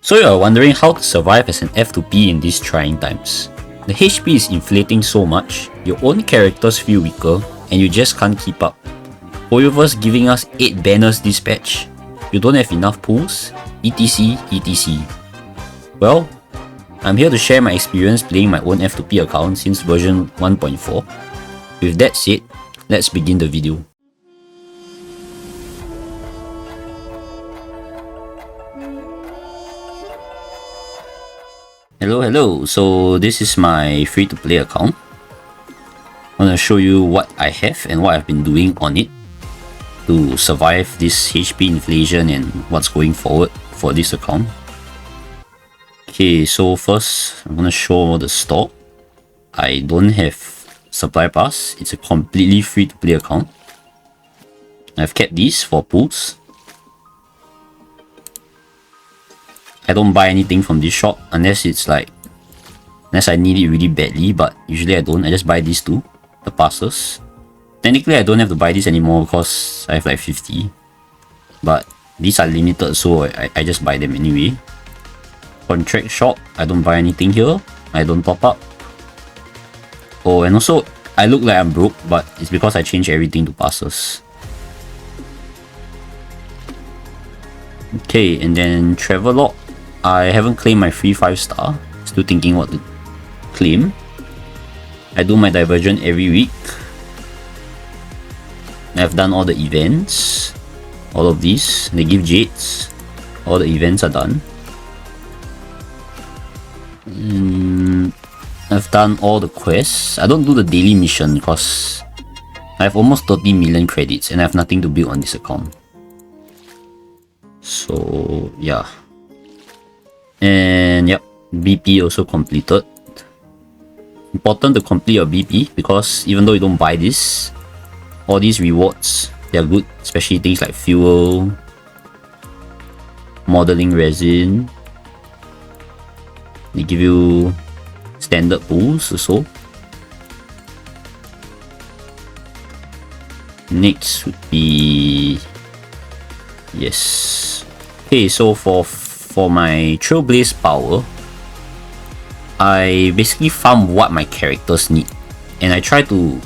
So you are wondering how to survive as an F2P in these trying times. The HP is inflating so much, your own characters feel weaker, and you just can't keep up. Hoyoverse giving us 8 banners this patch. You don't have enough pools, etc etc. Well, I'm here to share my experience playing my own F2P account since version 1.4. With that said, let's begin the video. Hello, so this is my free-to-play account. I'm gonna show you what I have and what I've been doing on it to survive this HP inflation and what's going forward for this account. Okay, so first I'm gonna show the store. I don't have supply pass, it's a completely free-to-play account. I've kept these for pools. I don't buy anything from this shop unless I need it really badly, but usually I don't. I just buy these two, the passes. Technically I don't have to buy this anymore because I have like 50, but these are limited, so I just buy them anyway. Contract shop, I don't buy anything here, I don't top up. Oh, and also I look like I'm broke, but it's because I changed everything to passes. Okay, and then Travelog, I haven't claimed my free 5-star, still thinking what to claim. I do my diversion every week. I've done all the events, all of these, they give jades, all the events are done. I've done all the quests. I don't do the daily mission because I have almost 30 million credits and I have nothing to build on this account. So yeah. And yep, BP also completed. Important to complete your BP because even though you don't buy this, all these rewards, they are good, especially things like fuel, modeling resin. They give you standard pools also. Next would be, yes. Okay, so for my Trailblaze power, I basically farm what my characters need, and I try to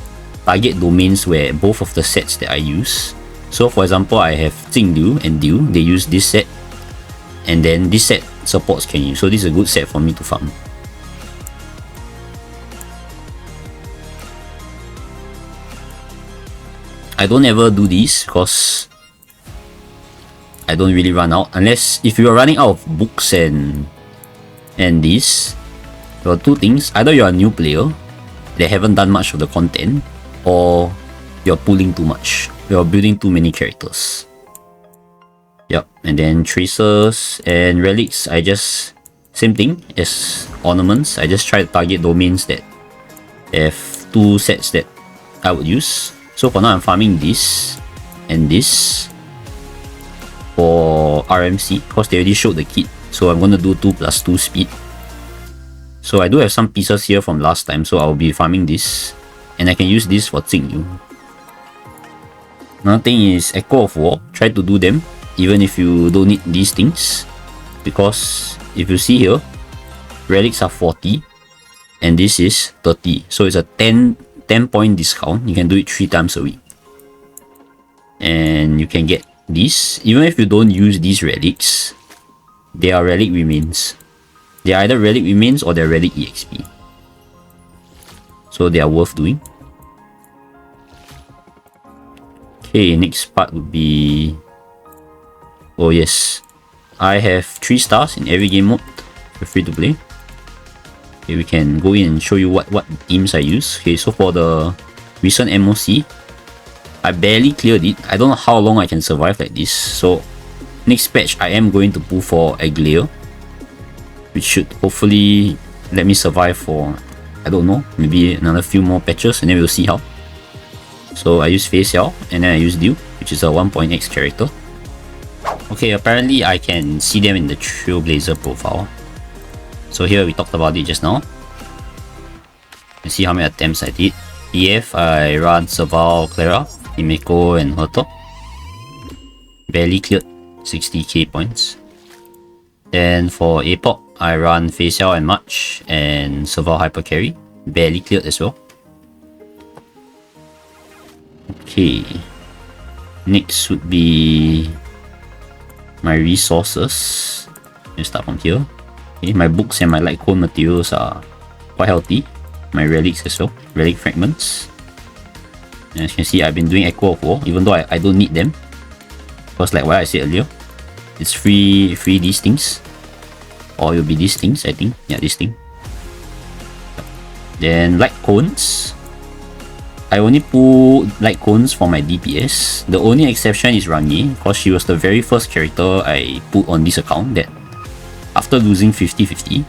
target domains where both of the sets that I use. So for example, I have Jingliu and Liu, they use this set, and then this set supports Kenyu, so this is a good set for me to farm. I don't ever do this because I don't really run out, unless if you are running out of books and this. There are two things: either you're a new player that haven't done much of the content, or you're pulling too much, you're building too many characters. Yep, and then tracers and relics, I just, same thing as ornaments, I just try to target domains that have two sets that I would use. So for now I'm farming this and this for RMC because they already showed the kit, so I'm gonna do 2+2 speed. So I do have some pieces here from last time, so I'll be farming this, and I can use this for Jingyu. Another thing is Echo of War. Try to do them even if you don't need these things, because if you see here, relics are 40 and this is 30, so it's a 10 point discount. You can do it 3 times a week, and you can get these even if you don't use these relics. They are relic remains. They are either relic remains or they're relic EXP, so they are worth doing. Okay, next part would be, oh yes, I have 3 stars in every game mode. You're free to play. Okay, we can go in and show you what teams I use. Okay, so for the recent MOC, I barely cleared it. I don't know how long I can survive like this, so next patch I am going to pull for Aglair, which should hopefully let me survive for, I don't know, maybe another few more patches, and then we'll see how. So I use Fei Xiao, and then I use Liu, which is a 1.x character. Okay, apparently I can see them in the Trailblazer profile. So here we talked about it just now. You see how many attempts I did. PF, I run Serval, Clara, Himeko, and Hertog. Barely cleared 60k points. Then for APOC, I run Facial and March and Serval Hyper Carry. Barely cleared as well. Okay. Next would be my resources. Let's start from here. Okay, my books and my light cone materials are quite healthy. My relics as well. Relic fragments. And as you can see, I've been doing Echo of War, even though I don't need them. Because like what I said earlier, it's free these things. Or it'll be these things, I think. Yeah, this thing. Then light cones. I only pull light cones for my DPS. The only exception is Rani, because she was the very first character I put on this account that after losing 50-50,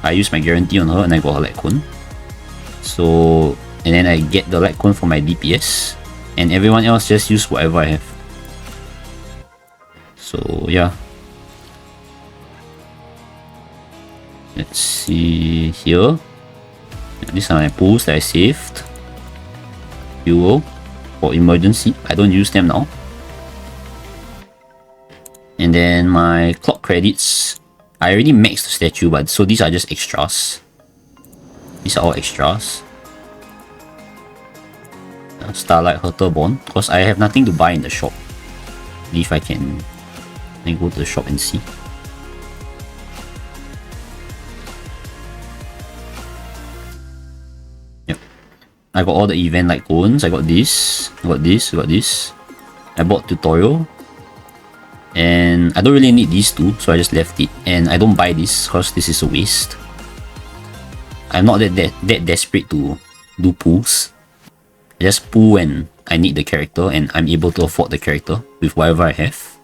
I used my guarantee on her and I got her light cone. So, and then I get the light cone for my DPS, and everyone else just use whatever I have. So yeah. Let's see here. These are my pools that I saved. Fuel for emergency. I don't use them now. And then my clock credits. I already maxed the statue, but so these are just extras. These are all extras. Starlight Hurterborn, because I have nothing to buy in the shop. If I can go to the shop and see. Yep. I got all the event light cones. I got this. I got this. I got this. I bought tutorial. And I don't really need these two, so I just left it. And I don't buy this because this is a waste. I'm not that desperate to do pulls. I just pull when I need the character and I'm able to afford the character with whatever I have.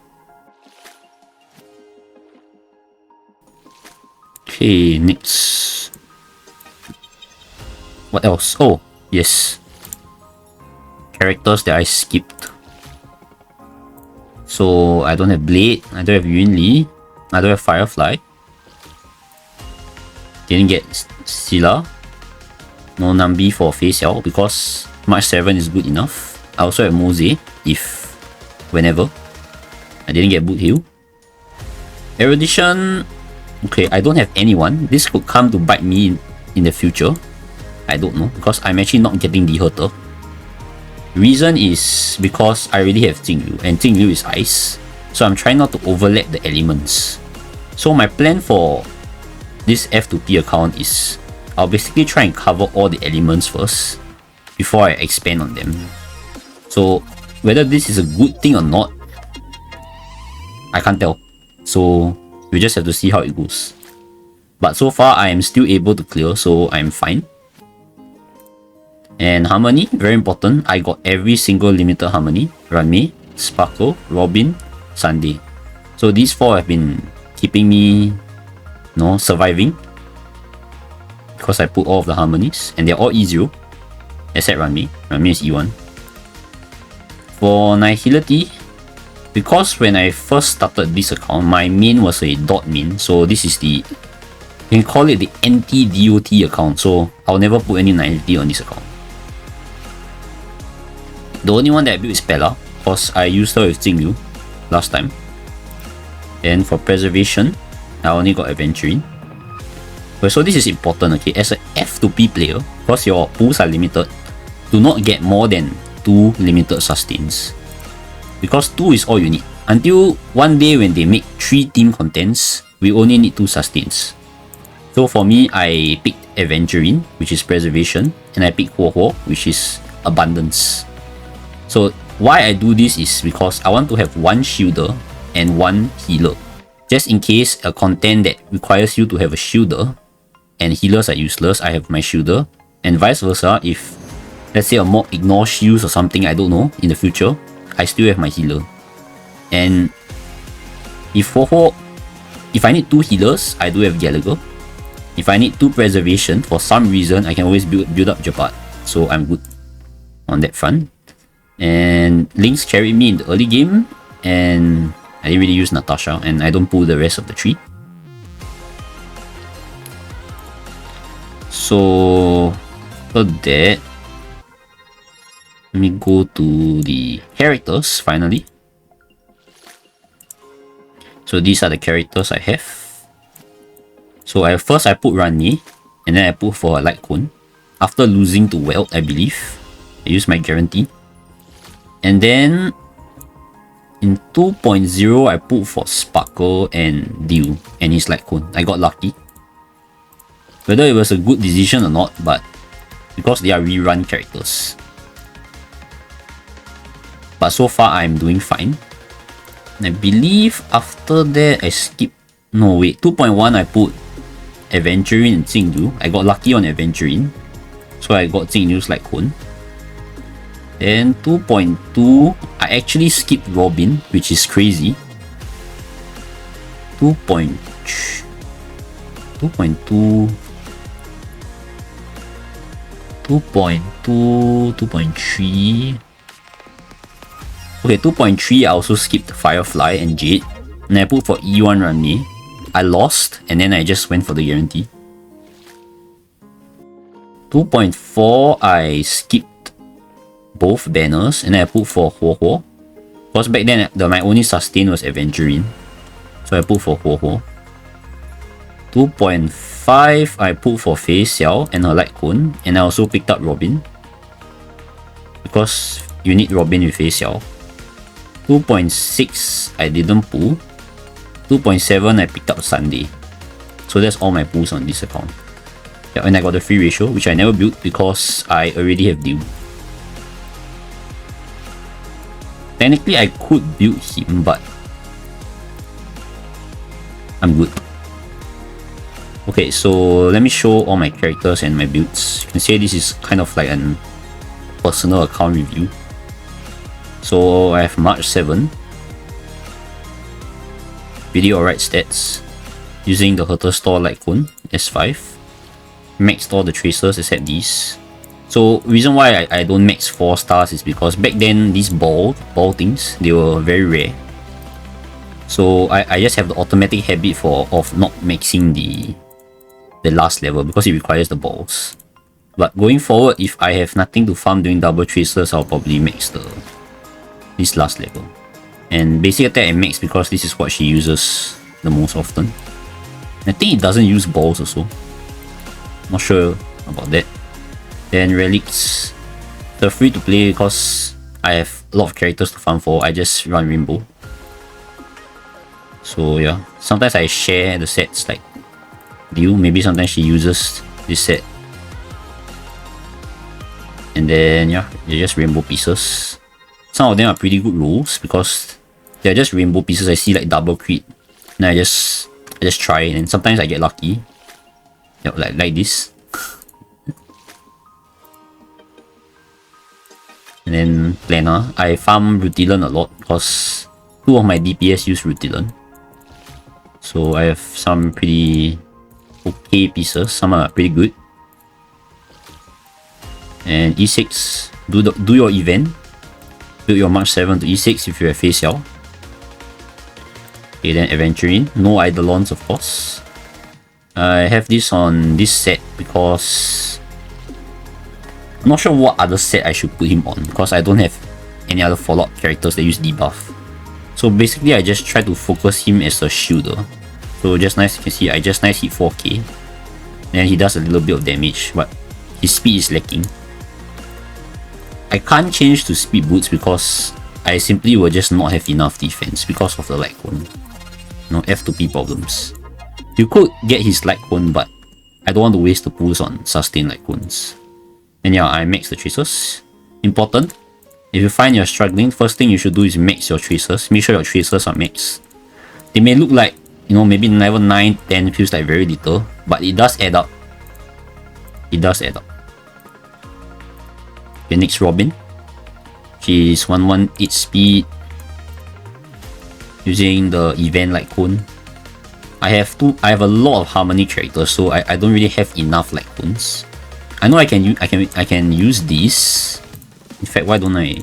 Okay, next. What else? Oh, yes. Characters that I skipped. So I don't have Blade, I don't have Yun Li, I don't have Firefly. Didn't get Scylla. No Nambi for Facial because March 7 is good enough. I also have Mose if whenever. I didn't get Boot Heal. Erudition. Okay, I don't have anyone. This could come to bite me in the future. I don't know because I'm actually not getting the Hurter. Reason is because I already have Jingyu and Jingyu is ice, so I'm trying not to overlap the elements. So my plan for this F2P account is I'll basically try and cover all the elements first before I expand on them. So whether this is a good thing or not, I can't tell. So we just have to see how it goes. But so far I am still able to clear, so I'm fine. And Harmony, very important. I got every single limited Harmony. Ranmei, Sparkle, Robin, Sunday. So these four have been keeping me, surviving. Because I put all of the Harmonies. And they're all E0. Except Ranmei. Ranmei is E1. For Nihility, because when I first started this account, my main was a dot main. So this is the, you can call it the anti-DOT account. So I'll never put any Nihility on this account. The only one that I built is Pella, because I used her with Jingyu last time. Then for Preservation, I only got Aventurine. Okay, so this is important, okay? As a F2P player, because your pools are limited, do not get more than 2 limited sustains. Because 2 is all you need. Until one day when they make 3 team contents, we only need 2 sustains. So for me, I picked Aventurine, which is Preservation, and I picked Huo Huo, which is Abundance. So why I do this is because I want to have 1 shielder and 1 healer. Just in case a content that requires you to have a shielder and healers are useless, I have my shielder. And vice versa, if let's say a mob ignore shields or something, I don't know, in the future, I still have my healer. And if I need 2 healers, I do have Gallagher. If I need 2 preservation, for some reason, I can always build up Jabat. So I'm good on that front. And Lynx carried me in the early game, and I didn't really use Natasha, and I don't pull the rest of the tree. So for that, let me go to the characters finally. So these are the characters I have. So first I put Rani, and then I put for a light cone. After losing to Welt, I believe, I use my guarantee. And then in 2.0, I put for Sparkle and Dew and his light cone. I got lucky. Whether it was a good decision or not, but because they are rerun characters. But so far I'm doing fine. And I believe after that I skipped. No wait, 2.1 I put Aventurine and Jingyu. I got lucky on Aventurine, so I got Jingyu's light cone. Then 2.2 I actually skipped Robin, which is crazy. 2.2 2.3. Okay, 2.3 I also skipped Firefly and Jade. And I put for E1 Rani. I lost, and then I just went for the guarantee. 2.4 I skipped both banners, and then I put for Huo Huo. Because back then my only sustain was Aventurine. So I put for Huo Huo. 2.5 I put for Fei Xiao and her light cone, and I also picked up Robin. Because you need Robin with Fei Xiao. 2.6 I didn't pull. 2.7 I picked up Sunday. So that's all my pulls on this account. Yeah, and I got the free ratio, which I never built because I already have Dew. Technically I could build him, but I'm good. Okay, so let me show all my characters and my builds. You can say this is kind of like an personal account review. So I have March 7. Pretty alright stats. Using the Herter Store Light Cone, S5. Maxed all the tracers except these. So reason why I don't max 4 stars is because back then these ball things, they were very rare. So I just have the automatic habit of not maxing the last level because it requires the balls. But going forward, if I have nothing to farm during double tracers, I'll probably max this last level. And basic attack I max because this is what she uses the most often. I think it doesn't use balls also. Not sure about that. Then relics, they're free to play because I have a lot of characters to farm for. I just run Rainbow. So yeah, sometimes I share the sets like Dew. Maybe sometimes she uses this set. And then yeah, they're just Rainbow pieces. Some of them are pretty good rolls because they're just Rainbow pieces. I see like double crit, and I just try, and sometimes I get lucky. Yep, like this. And then Planner, I farm Rutilan a lot because 2 of my DPS use Rutilan. So I have some pretty okay pieces, some are pretty good. And E6, do your event. Build your March 7 to E6 if you have Fei Xiao. Okay, then Aventurine, no Eidolons of course. I have this on this set because I'm not sure what other set I should put him on because I don't have any other Fallout characters that use debuff. So basically I just try to focus him as a shielder. So just nice, you can see I just nice hit 4k. Then he does a little bit of damage, but his speed is lacking. I can't change to speed boots because I simply will just not have enough defense because of the light cone. You know, F2P problems. You could get his light cone, but I don't want to waste the pulls on sustain light cones. And yeah, I max the tracers. Important. If you find you're struggling, first thing you should do is max your tracers. Make sure your tracers are maxed. They may look like, you know, maybe level 9, 10 feels like very little, but it does add up. It does add up. Okay, next Robin. She's 118 speed. Using the event light cone. I have a lot of harmony characters, so I don't really have enough light cones. I know I can use these. In fact, why don't I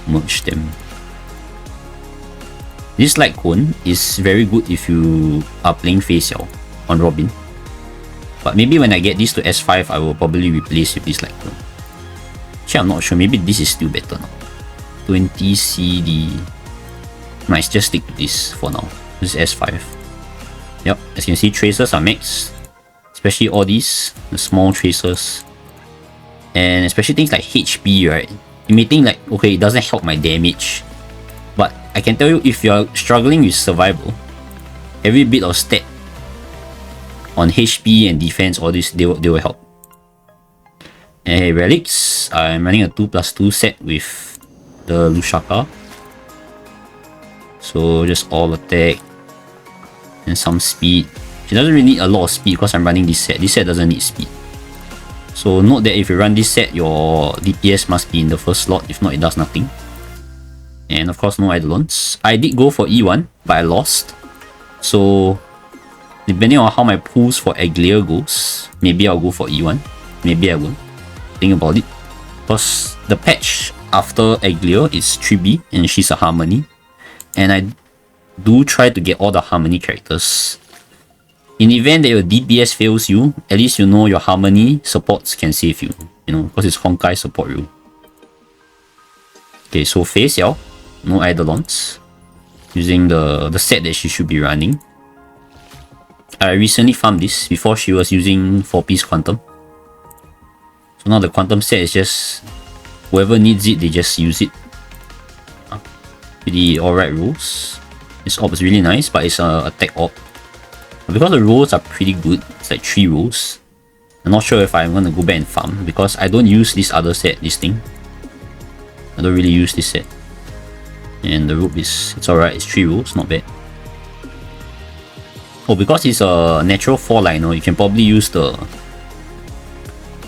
merge them? This light cone is very good if you are playing Fei Xiao on Robin. But maybe when I get this to S5, I will probably replace with this light cone. Actually, I'm not sure. Maybe this is still better now. 20 CD. Nice, just stick to this for now. This is S5. Yep, as you can see, tracers are maxed. Especially all these, the small tracers. And especially things like HP, right? You may think like, okay, it doesn't help my damage. But I can tell you, if you're struggling with survival, every bit of stat on HP and defense, all this, they will help. And hey, relics, I'm running a 2+2 set with the Lushaka. So just all attack and some speed. She doesn't really need a lot of speed because I'm running this set. This set doesn't need speed. So note that if you run this set, your DPS must be in the first slot. If not, it does nothing. And of course, no Eidolons. I did go for E1, but I lost. So depending on how my pulls for Aglair goes, maybe I'll go for E1. Maybe I won't. Think about it. Because the patch after Aglair is 3B and she's a Harmony. And I do try to get all the Harmony characters. In the event that your DPS fails you, at least you know your Harmony supports can save you. You know, because it's Honkai support rule. Okay, so Fei Xiao, no Eidolons. Using the set that she should be running. I recently farmed this before she was using 4-piece Quantum. So now the Quantum set is just whoever needs it, they just use it. Pretty alright rules. This orb is really nice, but it's an attack orb. But because the rolls are pretty good, it's like 3 rolls. I'm not sure if I'm gonna go back and farm because I don't use this other set, this thing. I don't really use this set. And the rope it's alright, it's 3 rolls, not bad. Oh, because it's a natural 4-liner, you can probably use the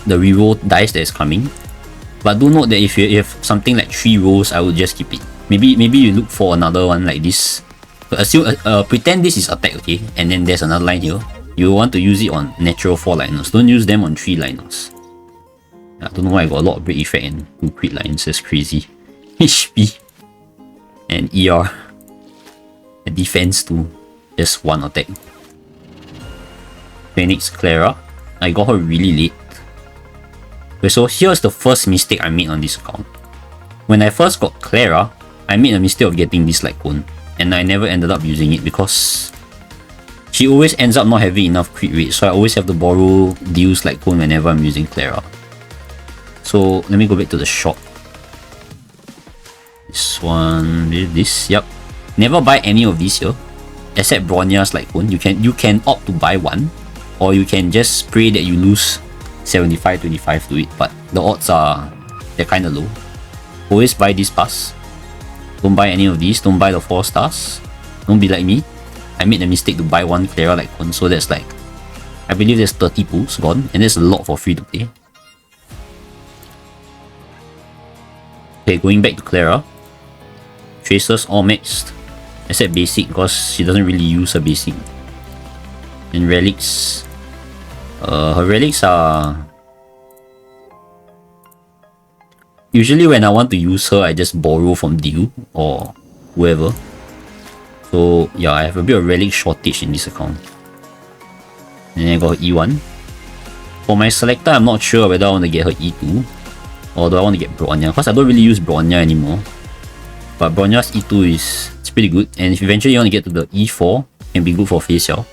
reroll dice that is coming. But do note that if you have something like 3 rolls, I would just keep it. Maybe you look for another one like this. Assume, pretend this is attack, okay? And then there's another line here. You want to use it on natural 4-liners. Don't use them on 3-liners. I don't know why I got a lot of break effect and 2 crit lines. That's crazy. HP and ER. And defense too. Just 1 attack. Phoenix Clara. I got her really late. Okay, so here's the first mistake I made on this account. When I first got Clara, I made a mistake of getting this light cone. And I never ended up using it because she always ends up not having enough crit rate. So I always have to borrow Deal's light cone whenever I'm using Clara. So let me go back to the shop. This one, this, yep. Never buy any of these here. Except Bronya's light cone. You can opt to buy one. Or you can just pray that you lose 75-25 to it. But the odds they're kinda low. Always buy this pass. Don't buy any of these. Don't buy the 4 stars. Don't be like me. I made the mistake to buy one Clara light cone. So that's like, I believe there's 30 pools gone. And there's a lot for free to play. Okay, going back to Clara. Tracers all maxed. Except basic because she doesn't really use her basic. And relics. Her relics are... Usually when I want to use her, I just borrow from Deal or whoever. So yeah, I have a bit of relic shortage in this account. And then I got E1. For my selector, I'm not sure whether I want to get her E2 or do I want to get Bronya, because I don't really use Bronya anymore. But Bronya's E2 it's pretty good, and if eventually you want to get to the E4, it can be good for Fei Xiao.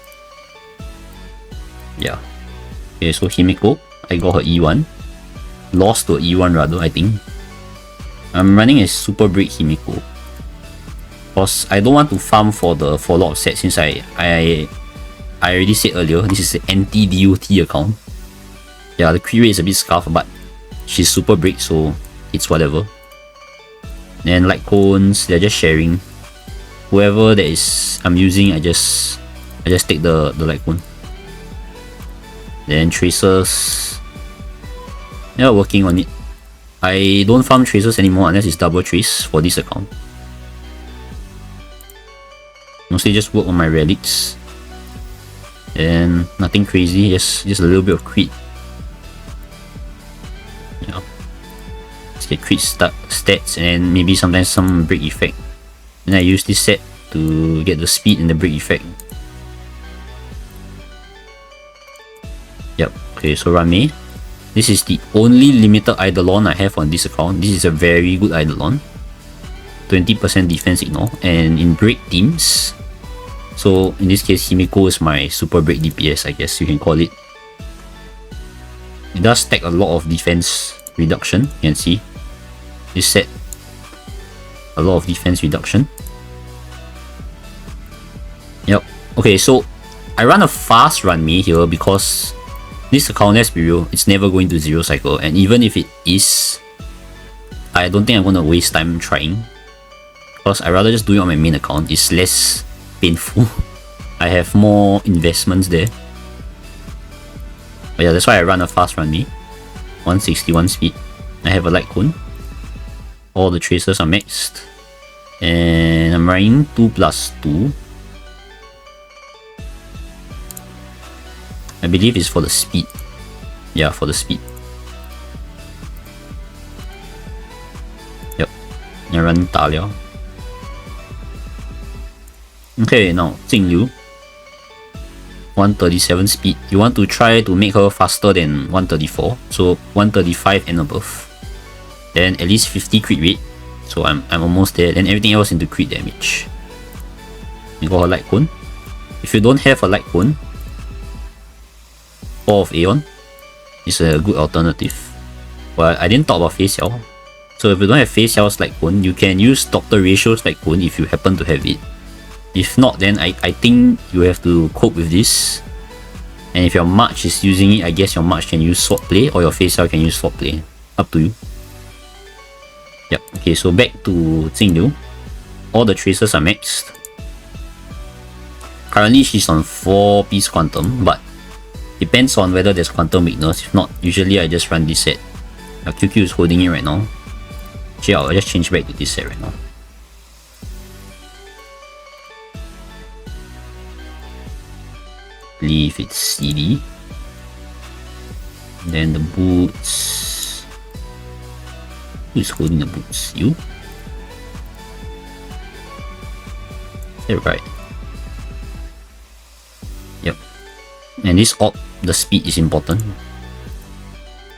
Yeah. Okay, so Himiko, I got her E1. Lost to E1 rather, I think. I'm running a super break Himiko. Because I don't want to farm for the Fallout set, since I already said earlier, this is an anti-DOT account. Yeah, the crit rate is a bit scuffed, but she's super break, so it's whatever. Then light cones, they're just sharing. Whoever that is I'm using, I just take the light cone. Then tracers, yeah, working on it. I don't farm tracers anymore unless it's double trace for this account. Mostly just work on my relics. And nothing crazy, just a little bit of crit. Yeah. Let's get crit stats and maybe sometimes some break effect. Then I use this set to get the speed and the break effect. Yep, okay, so Rame. This is the only limited Eidolon I have on this account. This is a very good Eidolon. 20% defense ignore, and in break teams, so in this case Himiko is my super break DPS, I guess you can call it. It does stack a lot of defense reduction, you can see. This set a lot of defense reduction. Yep. Okay, so I run a fast run me here because this account, let's be real, it's never going to 0 cycle, and even if it is, I don't think I'm gonna waste time trying, because I rather just do it on my main account. It's less painful. I have more investments there. But yeah, that's why I run a fast run me. 161 speed. I have a light cone. All the tracers are maxed. And I'm running 2+2. I believe it's for the speed. Yeah, for the speed. Yep. I run Talia. Okay, now Jing Liu. 137 speed. You want to try to make her faster than 134. So 135 and above. Then at least 50 crit rate. So I'm almost there. Then everything else into crit damage. You got her light cone. If you don't have a light cone, 4 of Aeon is a good alternative. But I didn't talk about Fei Xiao. So if you don't have Fei Xiao's light cone, you can use Dr. Ratio's light cone if you happen to have it. If not, then I think you have to cope with this. And if your March is using it, I guess your March can use sword play, or your Fei Xiao can use sword play. Up to you. Yep. Okay, so back to Jing Liu. All the tracers are maxed. Currently she's on 4 piece quantum, but depends on whether there's quantum weakness. If not, usually I just run this set. QQ is holding it right now. Actually, I'll just change back to this set right now. I believe it's CD. Then the boots. Who is holding the boots? You? Is that right? Yep. And this op, the speed is important.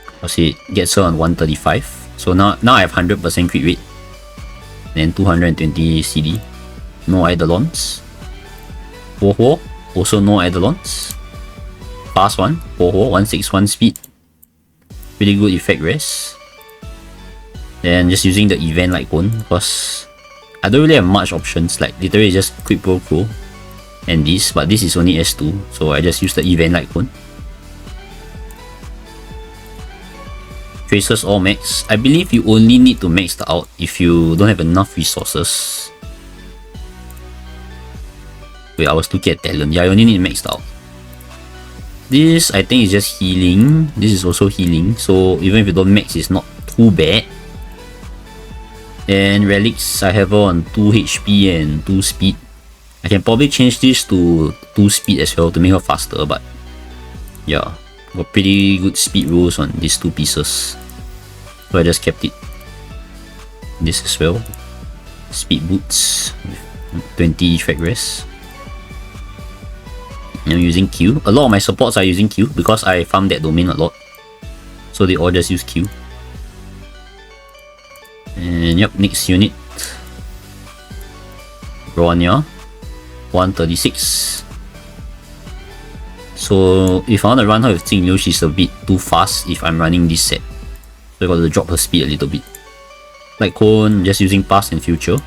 Because it gets her on 135. So now I have 100% crit rate. Then 220 CD. No Eidolons. Huo also no Eidolons. Fast one. Huo 161 speed. Pretty good effect res. Then just using the event light cone, because I don't really have much options. Like literally just quick pro and this, but this is only S2, so I just use the event light cone. Tracers all max. I believe you only need to max the out if you don't have enough resources. Wait, I was looking at talent. Yeah, I only need to max the out. This I think is just healing. This is also healing, so even if you don't max, it's not too bad. And relics, I have her on 2 HP and 2 speed. I can probably change this to 2 speed as well to make her faster, but yeah, got pretty good speed rolls on these 2 pieces. So I just kept it. This as well. Speed boots with 20 effect res. I'm using Q. A lot of my supports are using Q because I farm that domain a lot. So they all just use Q. And yep, next unit. Bronya. 136. So if I want to run her with Jing Liu, she's a bit too fast if I'm running this set. So I got to drop her speed a little bit. Light cone, just using past and future.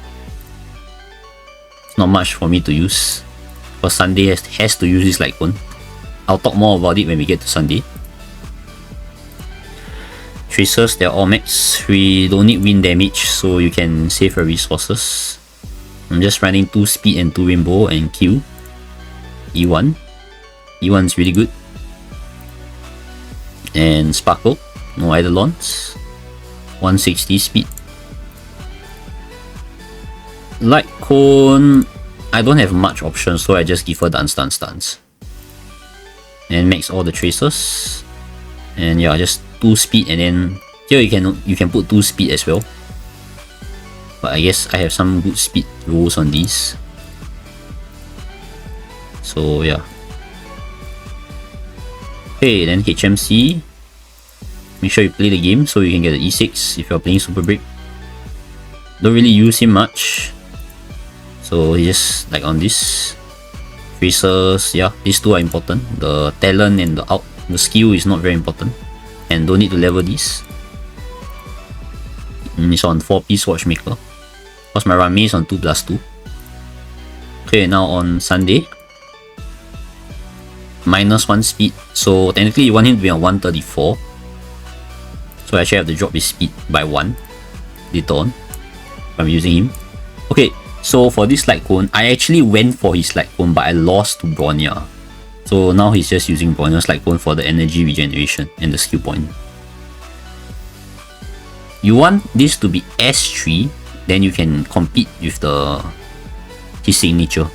Not much for me to use. But Sunday has to use this light cone. I'll talk more about it when we get to Sunday. Tracers, they're all max. We don't need wind damage, so you can save your resources. I'm just running 2 speed and 2 rainbow and Q. E1. E1 is really good. And Sparkle. No Eidolons. 160 speed. Light cone, I don't have much options, so I just give her the stance. And max all the tracers. And yeah, just 2 speed, and then here you can put 2 speed as well. But I guess I have some good speed rolls on these. So yeah. Okay, then HMC. Make sure you play the game so you can get the E6 if you're playing Super Break. don't really use him much. So he just like on this. Tracers, yeah, these two are important. The talent and the skill is not very important. And don't need to level these. It's on 4-piece watchmaker. Because my Rami is on 2+2. Okay, now on Sunday. -1 speed. So technically you want him to be on 134. So I actually have to drop his speed by 1 later on. If I'm using him. Okay, so for this light cone, I actually went for his light cone, but I lost to Bronya. So now he's just using Bronya's light cone for the energy regeneration and the skill point. You want this to be S3, then you can compete with his signature.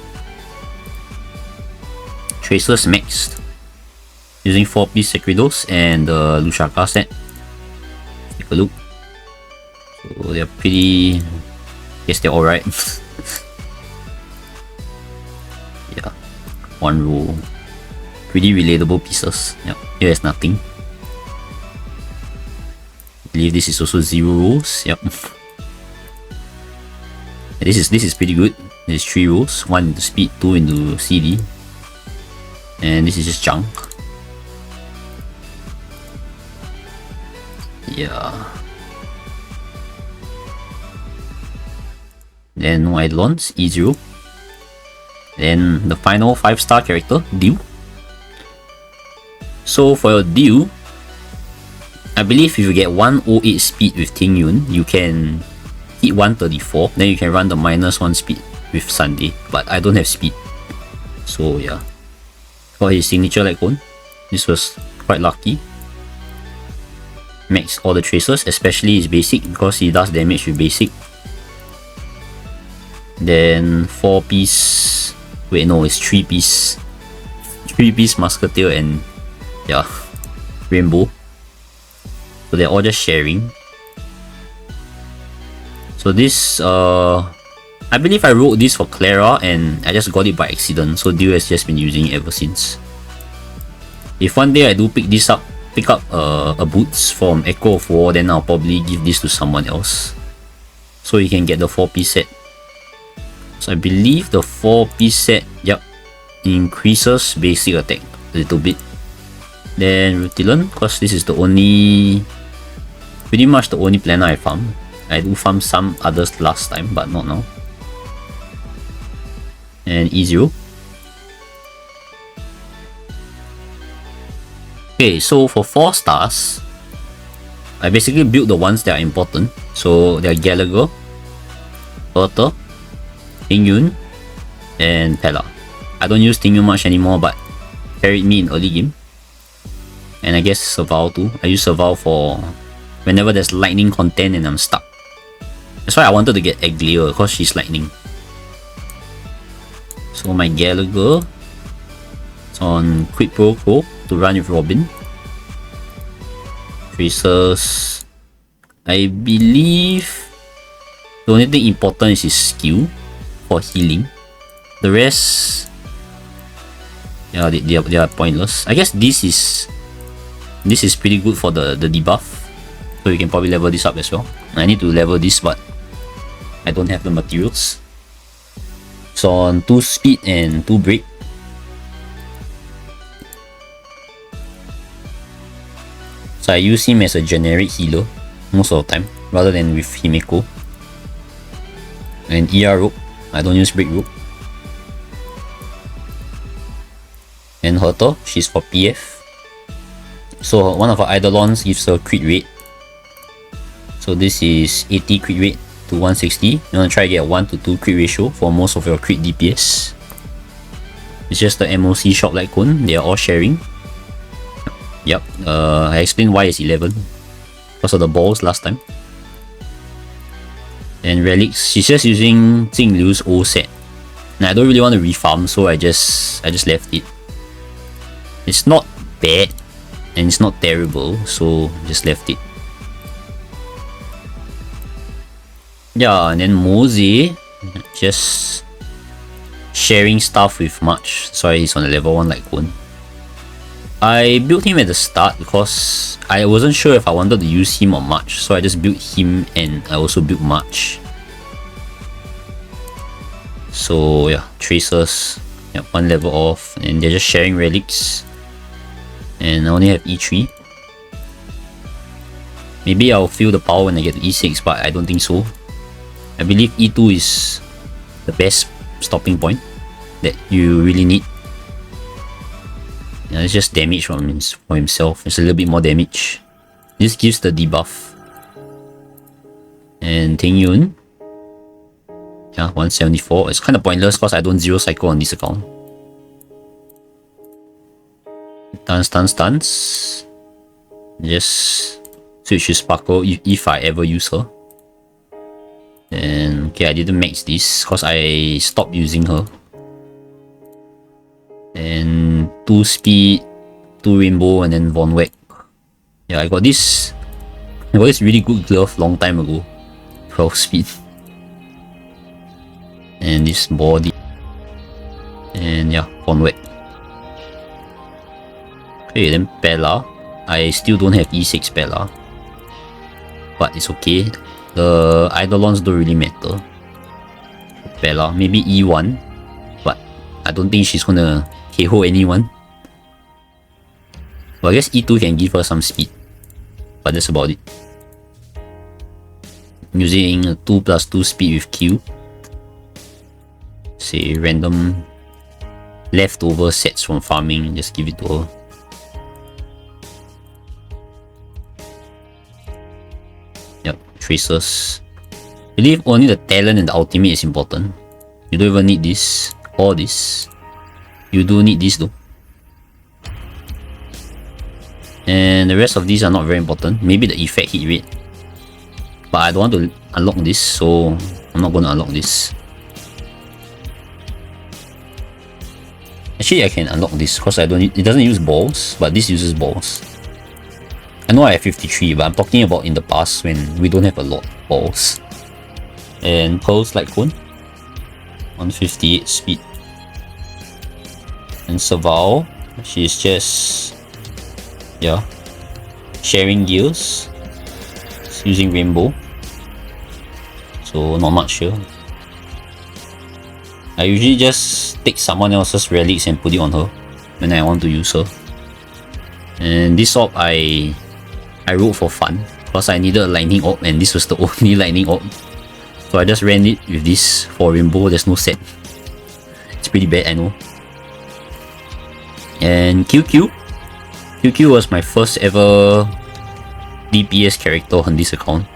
Tracers maxed. Using 4-piece Sekridos and the Lushaka set. Take a look. So they're pretty... Yes, they're alright. Yeah. 1 row. Pretty relatable pieces. Yep. Here is nothing. I believe this is also 0 rows. Yep. This is pretty good. There's 3 rows. 1 into speed, 2 into CD. And this is just junk. Yeah. Then no Eidolons, E0. Then the final 5-star character, Dew. So for your Dew, I believe if you get 108 speed with Ting Yun, you can hit 134. Then you can run the -1 speed with Sunday. But I don't have speed. So yeah. For his signature light cone, this was quite lucky. Max all the tracers, especially his basic, because he does damage with basic. Then 4-piece, wait no, it's 3-piece. 3-piece Musketeer and yeah, Rainbow. So they're all just sharing. So this, I believe I wrote this for Clara and I just got it by accident. So Dio has just been using it ever since. If one day I do pick up a boots from Echo of War, then I'll probably give this to someone else. So you can get the 4-piece set. So I believe the 4-piece set, yep, increases basic attack a little bit. Then Rutilan, because this is pretty much the only planner I farm. I do farm some others last time, but not now. And E0. Okay, so for 4 stars, I basically built the ones that are important. So they're Gallagher, Bertha, Ting Yun, and Pella. I don't use Ting Yun much anymore, but carried me in early game. And I guess Serval too. I use Serval for whenever there's lightning content and I'm stuck. That's why I wanted to get Aglaia, because she's lightning. So my Gallagher is on Quid Pro Quo to run with Robin. Tracers, I believe the only thing important is his skill for healing. The rest, yeah, they are pointless. I guess this is pretty good for the debuff, so you can probably level this up as well. I need to level this, but I don't have the materials. So on 2 speed and 2 break. So I use him as a generic healer most of the time, rather than with Himeko. And ER rope, I don't use break rope. And Herta, she's for PF. So one of our Eidolons gives her crit rate. So this is 80 crit rate to 160. You want to try to get 1 to 2 crit ratio for most of your crit DPS. It's just the MOC shop light cone, they are all sharing. Yep, I explained why it's 11 because of the balls last time. And relics, she's just using Jing Liu's old set. Now I don't really want to refarm, so I just left it. It's not bad and it's not terrible, so just left it. Yeah, and then Mose, just sharing stuff with March. Sorry, he's on the level 1 light cone. I built him at the start because I wasn't sure if I wanted to use him or March, so I just built him and I also built March. So yeah, tracers, yeah, 1 level off, and they're just sharing relics. And I only have E3. Maybe I'll feel the power when I get to E6, but I don't think so. I believe E2 is the best stopping point that you really need. Yeah, it's just damage from himself. It's a little bit more damage. This gives the debuff. And Ting Yun, yeah, 174. It's kind of pointless because I don't zero cycle on this account. Stance. Just switch to Sparkle if I ever use her. And okay, I didn't max this because I stopped using her. And 2 speed, 2 rainbow, and then Von Weck. Yeah, I got this really good glove long time ago. 12 speed. And this body. And yeah, Von Weck. Okay, then Bella. I still don't have E6 Bella. But it's okay. The Eidolons don't really matter. Bella, maybe E1. But I don't think she's gonna KO anyone. Well, I guess E2 can give her some speed. But that's about it. Using 2+2 speed with Q. Say random leftover sets from farming, just give it to her. Yep, tracers. I believe only the talent and the ultimate is important. You don't even need this or this. You do need this though. And the rest of these are not very important. Maybe the effect hit rate. But I don't want to unlock this, so I'm not going to unlock this. Actually, I can unlock this because it doesn't use balls, but this uses balls. I know I have 53, but I'm talking about in the past when we don't have a lot of balls. And Pearl's Light Cone, 158 speed. And Saval, she's just, yeah, sharing gears. She's using rainbow, so not much here. I usually just take someone else's relics and put it on her when I want to use her. And this orb I wrote for fun because I needed a lightning orb and this was the only lightning orb. So I just ran it with this for rainbow. There's no set. It's pretty bad, I know. And QQ was my first ever DPS character on this account.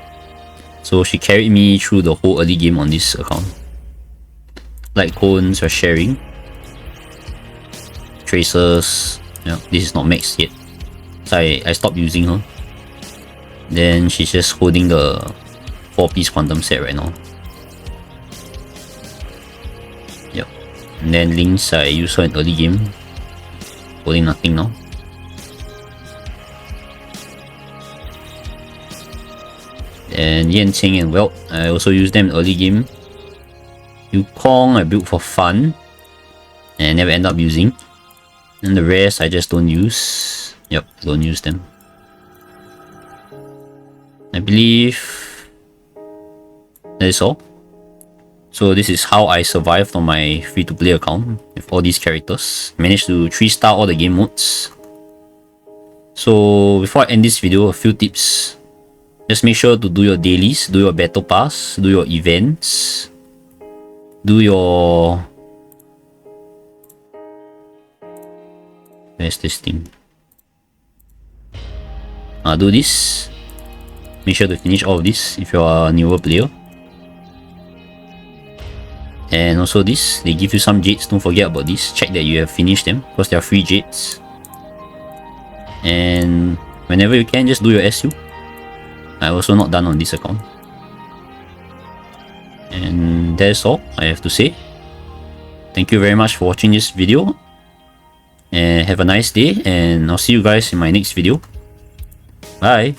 So she carried me through the whole early game on this account. Light cones are sharing. Tracers, yeah, this is not maxed yet. So I stopped using her. Then she's just holding the 4-piece quantum set right now. Yep. And then Lynx, I use her in early game. Holding nothing now. And Yanqing and Welt, I also use them in early game. Yukong I built for fun and never end up using. And the rest I just don't use. Yep, don't use them. I believe that is all. So this is how I survived on my free-to-play account with all these characters. Managed to 3-star all the game modes. So before I end this video, a few tips. Just make sure to do your dailies, do your battle pass, do your events, do your... Where's this thing? Do this. Make sure to finish all of this if you are a newer player. And also this, they give you some jades, don't forget about this. Check that you have finished them because they are free jades. And whenever you can, just do your SU. I'm also not done on this account. And that's all I have to say. Thank you very much for watching this video. And have a nice day, and I'll see you guys in my next video. Bye!